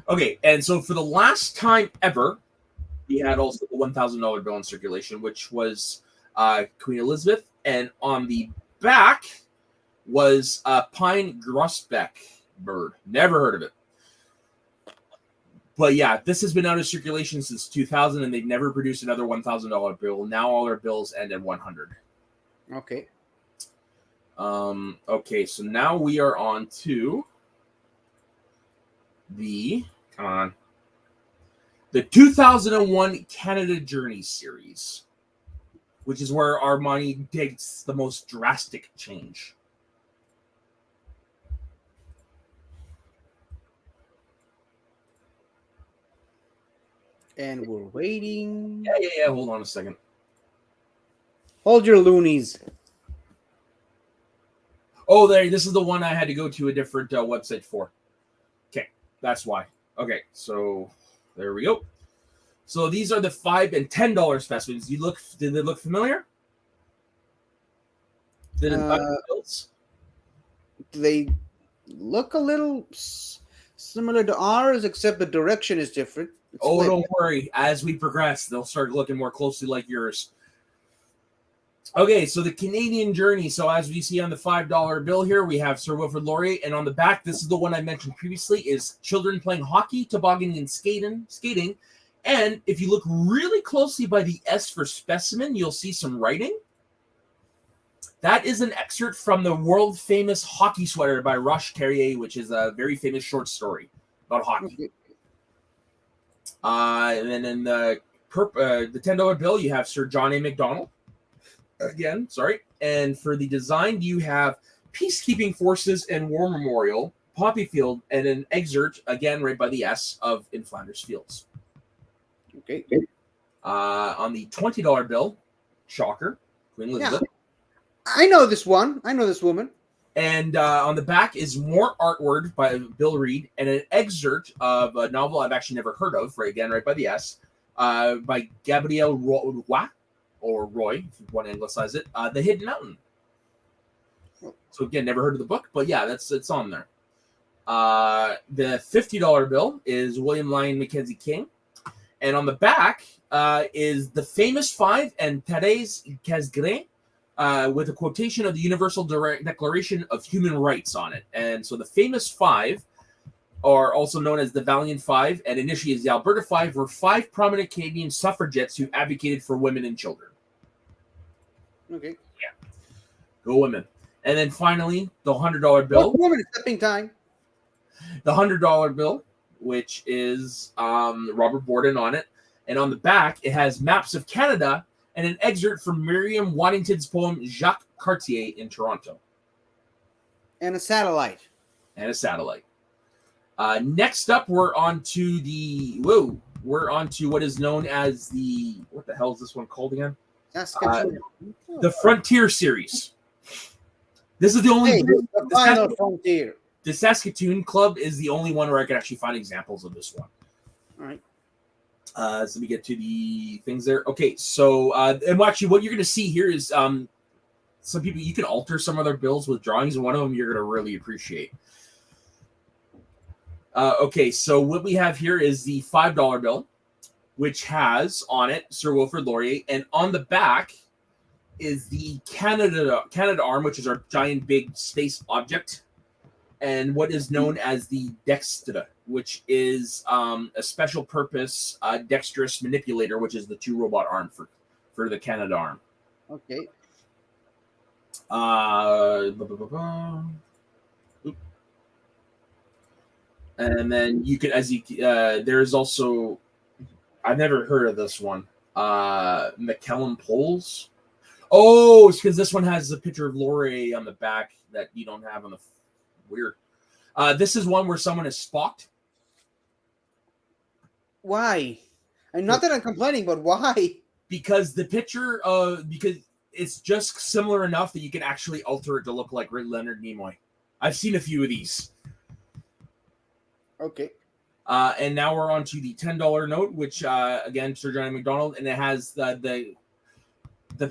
Okay, and so for the last time ever, we had also the $1,000 bill in circulation, which was Queen Elizabeth, and on the back was a pine grosbeck bird. Never heard of it. But yeah, this has been out of circulation since 2000, and they've never produced another $1,000 bill. Now all their bills end at 100. Okay. Okay, so now we are on to the 2001 Canada Journey series, which is where our money takes the most drastic change. And we're waiting. Yeah. Hold on a second. Hold your loonies. Oh, this is the one I had to go to a different website for. Okay, that's why. Okay, so there we go. So these are the $5 and $10 specimens. Did they look familiar? Bills? They look a little similar to ours, except the direction is different. Don't worry. As we progress, they'll start looking more closely like yours. Okay, so the Canadian Journey. So as we see on the $5 bill here, we have Sir Wilfrid Laurier, and on the back, this is the one I mentioned previously, is children playing hockey, tobogganing, and skating. And if you look really closely by the S for specimen, you'll see some writing. That is an excerpt from the world-famous hockey sweater by Roche Carrier, which is a very famous short story about hockey. And then in the $10 bill, you have Sir John A. Macdonald. Again, sorry. And for the design, you have Peacekeeping Forces and War Memorial, Poppy Field, and an excerpt, again, right by the S, of In Flanders Fields. Okay. On the $20 bill, shocker, Queen Elizabeth. Yeah. I know this one. I know this woman. And on the back is more artwork by Bill Reed and an excerpt of a novel I've actually never heard of, right by the S, by Gabrielle Roy, or Roy, if you want to anglicize it, The Hidden Mountain. So again, never heard of the book, but yeah, it's on there. The $50 bill is William Lyon Mackenzie King. And on the back is the famous 5 and Thérèse Casgrain, with a quotation of the Universal Declaration of Human Rights on it. And so the famous five are also known as the Valiant Five, and initially as the Alberta Five, were five prominent Canadian suffragettes who advocated for women and children. Okay. Yeah. Go women. And then finally, the $100 bill. Women stepping time. The $100 bill, which is Robert Borden on it. And on the back, it has maps of Canada and an excerpt from Miriam Waddington's poem Jacques Cartier in Toronto. And a satellite. Next up, we're on to what is known as what the hell is this one called again? The Frontier series. This is the only the final frontier. The Saskatoon Club is the only one where I can actually find examples of this one. All right. So let me get to the things there. Okay, so and actually, what you're going to see here is some people, you can alter some of their bills with drawings, and one of them you're going to really appreciate. Okay, so what we have here is the $5 bill, which has on it Sir Wilfrid Laurier, and on the back is the Canada arm, which is our giant big space object, and what is known as the Dextra, which is a special purpose dexterous manipulator, which is the two robot arm for the Canada arm. Okay. And then you can, there's also, I've never heard of this one, McKellen Poles. Oh, it's because this one has a picture of Laurier on the back that you don't have on the weird. This is one where someone is spocked. Why? And not that I'm complaining, but why? Because the picture because it's just similar enough that you can actually alter it to look like Leonard Nimoy. I've seen a few of these. Okay. And now we're on to the $10 note, which again, Sir John MacDonald, and it has the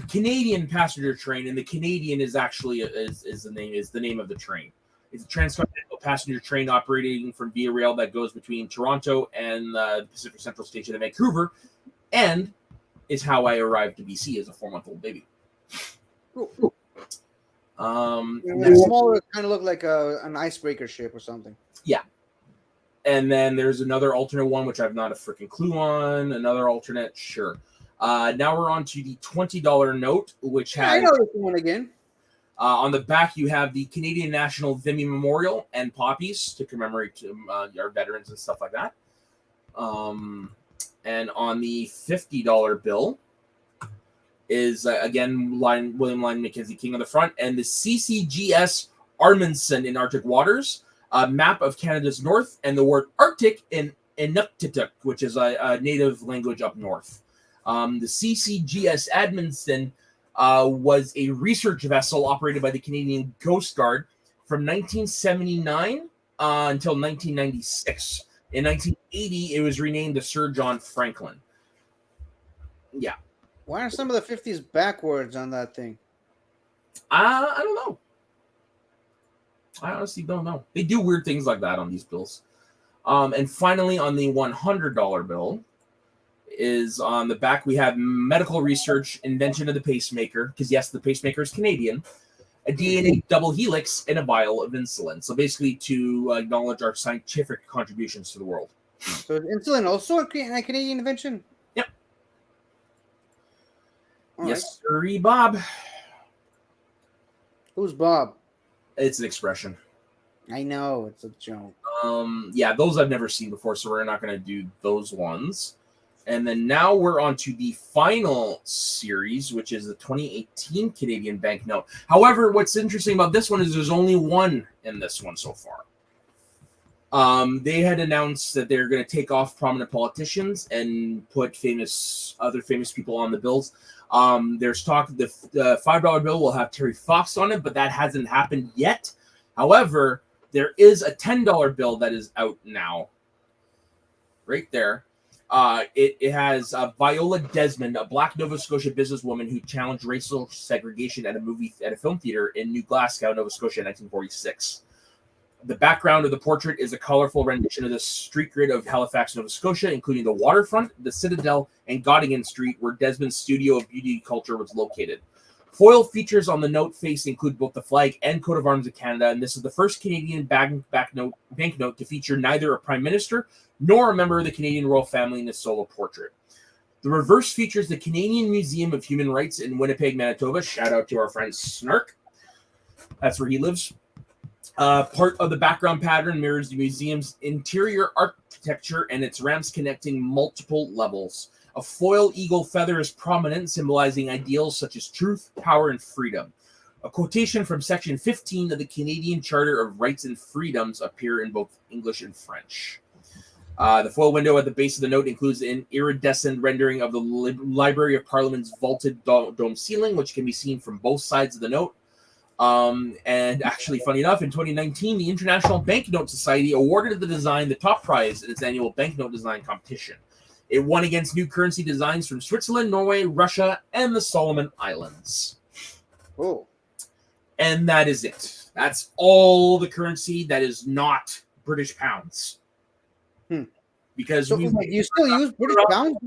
Canadian passenger train, and the Canadian is actually is the name of the train. It's a transcontinental passenger train operating from Via Rail that goes between Toronto and the Pacific Central Station of Vancouver, and is how I arrived to BC as a 4-month-old baby. Cool. Smaller, kind of look like an icebreaker ship or something. Yeah. And then there's another alternate one, which I've not a freaking clue on. Another alternate, sure. Now we're on to the $20 note, which has... I know this one again. On the back, you have the Canadian National Vimy Memorial and poppies to commemorate our veterans and stuff like that. And on the $50 bill is, again, William Lyon Mackenzie King on the front, and the CCGS Amundsen in Arctic waters, a map of Canada's north, and the word Arctic in Inuktitut, which is a native language up north. The CCGS Amundsen was a research vessel operated by the Canadian Coast Guard from 1979 until 1996. In 1980, it was renamed the Sir John Franklin. Yeah. Why are some of the 50s backwards on that thing? I don't know. I honestly don't know. They do weird things like that on these bills. And finally, on the $100 bill, is on the back, we have medical research, invention of the pacemaker, because yes, the pacemaker is Canadian, a DNA double helix, and a vial of insulin. So basically to acknowledge our scientific contributions to the world. So is insulin also a Canadian invention? Yep. All yes, sir, Bob. Who's Bob? It's an expression. I know, it's a joke. Yeah, those I've never seen before, so we're not going to do those ones. And then now we're on to the final series, which is the 2018 Canadian banknote. However, what's interesting about this one is there's only one in this one so far. They had announced that they're going to take off prominent politicians and put other famous people on the bills. There's talk the $5 bill will have Terry Fox on it, but that hasn't happened yet. However, there is a $10 bill that is out now. Right there. It has Viola Desmond, a Black Nova Scotia businesswoman who challenged racial segregation at a film theater in New Glasgow, Nova Scotia, in 1946. The background of the portrait is a colorful rendition of the street grid of Halifax, Nova Scotia, including the waterfront, the Citadel, and Gottingen Street, where Desmond's studio of beauty culture was located. Foil features on the note face include both the flag and coat of arms of Canada, and this is the first Canadian banknote to feature neither a prime minister nor a member of the Canadian royal family in a solo portrait. The reverse features the Canadian Museum of Human Rights in Winnipeg, Manitoba. Shout out to our friend Snark. That's where he lives. Part of the background pattern mirrors the museum's interior architecture and its ramps connecting multiple levels. A foil eagle feather is prominent, symbolizing ideals such as truth, power, and freedom. A quotation from Section 15 of the Canadian Charter of Rights and Freedoms appear in both English and French. The foil window at the base of the note includes an iridescent rendering of the Library of Parliament's vaulted dome ceiling, which can be seen from both sides of the note. And actually, funny enough, in 2019, the International Banknote Society awarded the design the top prize in its annual banknote design competition. It won against new currency designs from Switzerland, Norway, Russia, and the Solomon Islands. Oh. And that is it. That's all the currency that is not British pounds. Because so, you still use British pounds?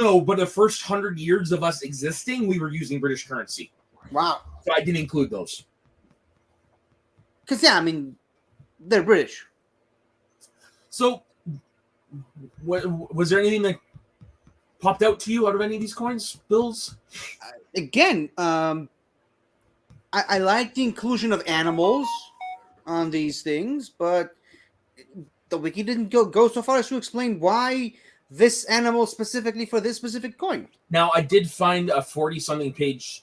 No, but the first 100 years of us existing, we were using British currency. Wow. So I didn't include those. Because, yeah, I mean, they're British. So, was there anything that popped out to you out of any of these coins, bills? Again, I like the inclusion of animals on these things, but the wiki didn't go so far as to explain why this animal specifically for this specific coin. Now, I did find a 40-something page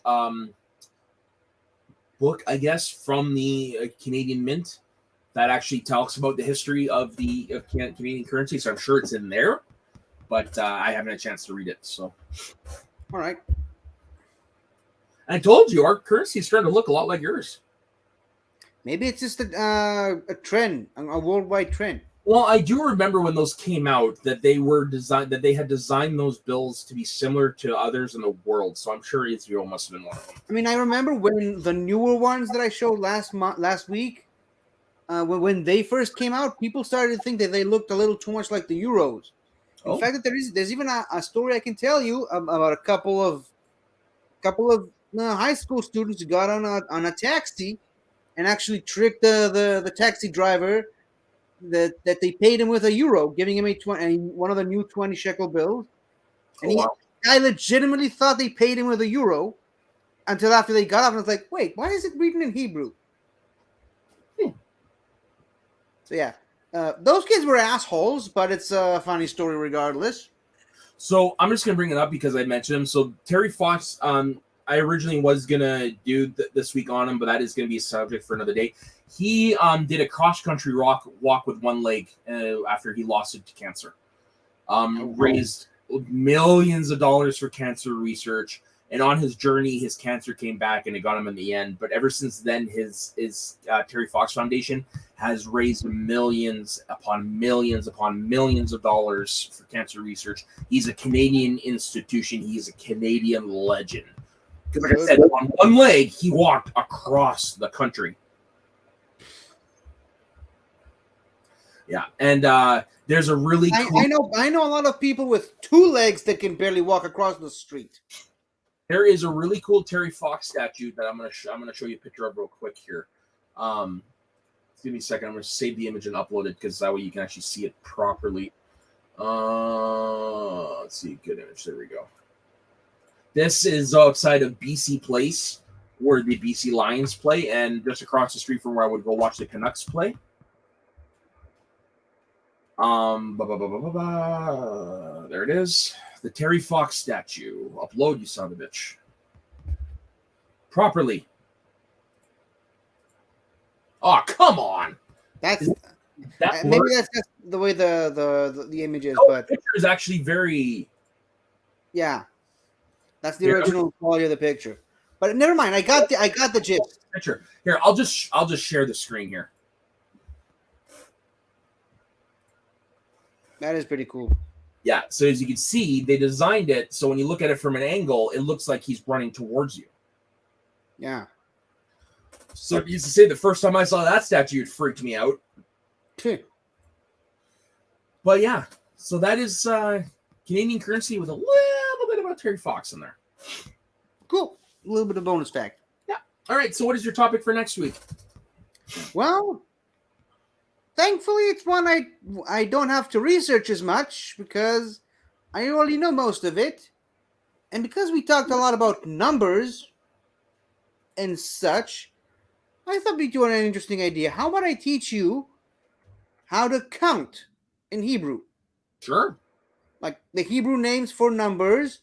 book, I guess, from the Canadian Mint that actually talks about the history of the Canadian currency, so I'm sure it's in there, but I haven't had a chance to read it. So, all right. I told you, our currency is starting to look a lot like yours. Maybe it's just a trend, a worldwide trend. Well, I do remember when those came out that they had designed those bills to be similar to others in the world. So I'm sure Israel must have been one of them. I mean, I remember when the newer ones that I showed last week, when they first came out, people started to think that they looked a little too much like the euros. In fact, that there's even a story I can tell you about a couple of high school students who got on a taxi and actually tricked the taxi driver that they paid him with a euro, giving him one of the new 20 shekel bills. And I legitimately thought they paid him with a euro until after they got off, and I was like, wait, why is it written in Hebrew? So yeah, those kids were assholes, but it's a funny story regardless. So I'm just going to bring it up because I mentioned him. So Terry Fox, I originally was going to do this week on him, but that is going to be a subject for another day. He did a cross-country walk with one leg after he lost it to cancer. Raised millions of dollars for cancer research. And on his journey, his cancer came back and it got him in the end. But ever since then, his Terry Fox Foundation has raised millions upon millions upon millions of dollars for cancer research. He's a Canadian institution. He's a Canadian legend. Because like I said, on one leg, he walked across the country. Yeah, and there's a really cool... I know a lot of people with two legs that can barely walk across the street. There is a really cool Terry Fox statue that I'm gonna show you a picture of real quick here. Give me a second. I'm gonna save the image and upload it because that way you can actually see it properly. Let's see, good image. There we go. This is outside of BC Place, where the BC Lions play, and just across the street from where I would go watch the Canucks play. There it is. The Terry Fox statue. Upload, you son of a bitch. Properly. Oh, come on. Maybe that's just the way the image is, but the picture is actually very... Yeah. That's the original quality of the picture. But never mind. I got the gist. Picture. Here, I'll just share the screen here. That is pretty cool. Yeah, so as you can see, they designed it so when you look at it from an angle, it looks like he's running towards you. Yeah. So I used to say the first time I saw that statue, it freaked me out. But yeah, so that is Canadian currency with a little bit about Terry Fox in there. Cool. little bit of bonus fact. Yeah. All right. So what is your topic for next week? Well, thankfully, it's one I don't have to research as much because I already know most of it. And because we talked a lot about numbers and such, I thought we'd do an interesting idea. How about I teach you how to count in Hebrew? Sure. Like the Hebrew names for numbers.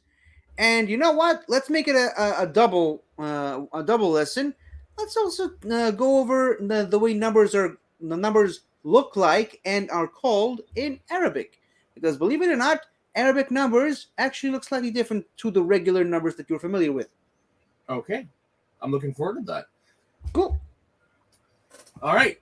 And you know what? Let's make it a double lesson. Let's also go over the way the numbers look like and are called in Arabic. Because believe it or not, Arabic numbers actually look slightly different to the regular numbers that you're familiar with. Okay. I'm looking forward to that. Cool. All right.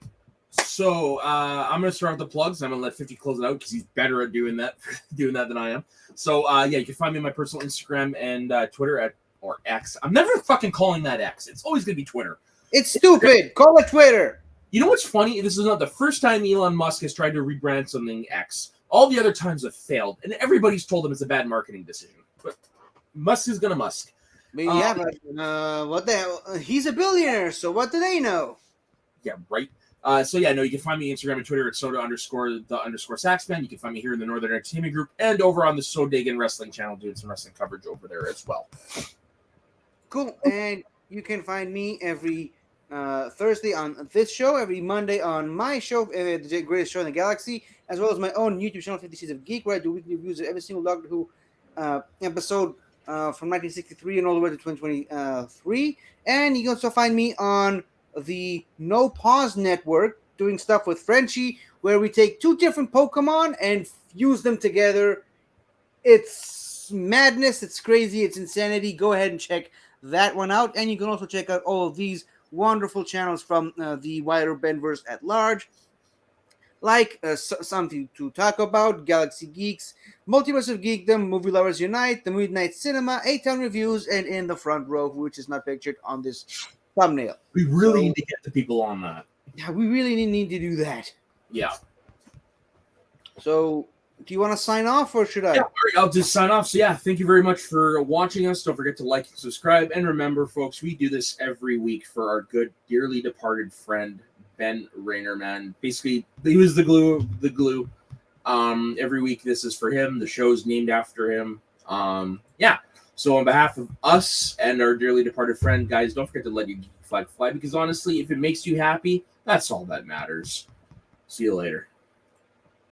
So I'm going to start with the plugs. I'm going to let 50 close it out because he's better at doing that than I am. So, yeah, you can find me on my personal Instagram and Twitter or X. I'm never fucking calling that X. It's always going to be Twitter. It's stupid. Call it Twitter. You know what's funny? This is not the first time Elon Musk has tried to rebrand something X. All the other times have failed, and everybody's told him it's a bad marketing decision. But Musk is going to Musk. Yeah, but what the hell? He's a billionaire, so what do they know? Yeah, right. So yeah, no, you can find me on Instagram and Twitter at soda_the_saxman. You can find me here in the Northern Entertainment Group and over on the Sodagan Wrestling channel doing some wrestling coverage over there as well. Cool. And you can find me every Thursday on this show, every Monday on my show, the greatest show in the galaxy, as well as my own YouTube channel, 50 Shades of Geek, where I do weekly reviews of every single Doctor Who episode from 1963 and all the way to 2023. And you can also find me on the No Pause Network doing stuff with Frenchie, where we take two different Pokemon and fuse them together. It's madness, it's crazy, it's insanity. Go ahead and check that one out. And you can also check out all of these wonderful channels from the wider Benverse at large, like something to talk about, Galaxy Geeks, Multiverse of Geekdom, Movie Lovers Unite, The Midnight Cinema, A-Town Reviews, and In the Front Row, which is not pictured on this thumbnail. We really need to get the people on that. Yeah, we really need to do that. Yeah. So, do you want to sign off, or should I? Yeah, all right, I'll just sign off. So yeah, thank you very much for watching us. Don't forget to like and subscribe. And remember, folks, we do this every week for our good, dearly departed friend, Ben Rayner, man. Basically, he was the glue. Every week this is for him. The show's named after him. Yeah. So on behalf of us and our dearly departed friend, guys, don't forget to let your geek flag fly, because honestly, if it makes you happy, that's all that matters. See you later.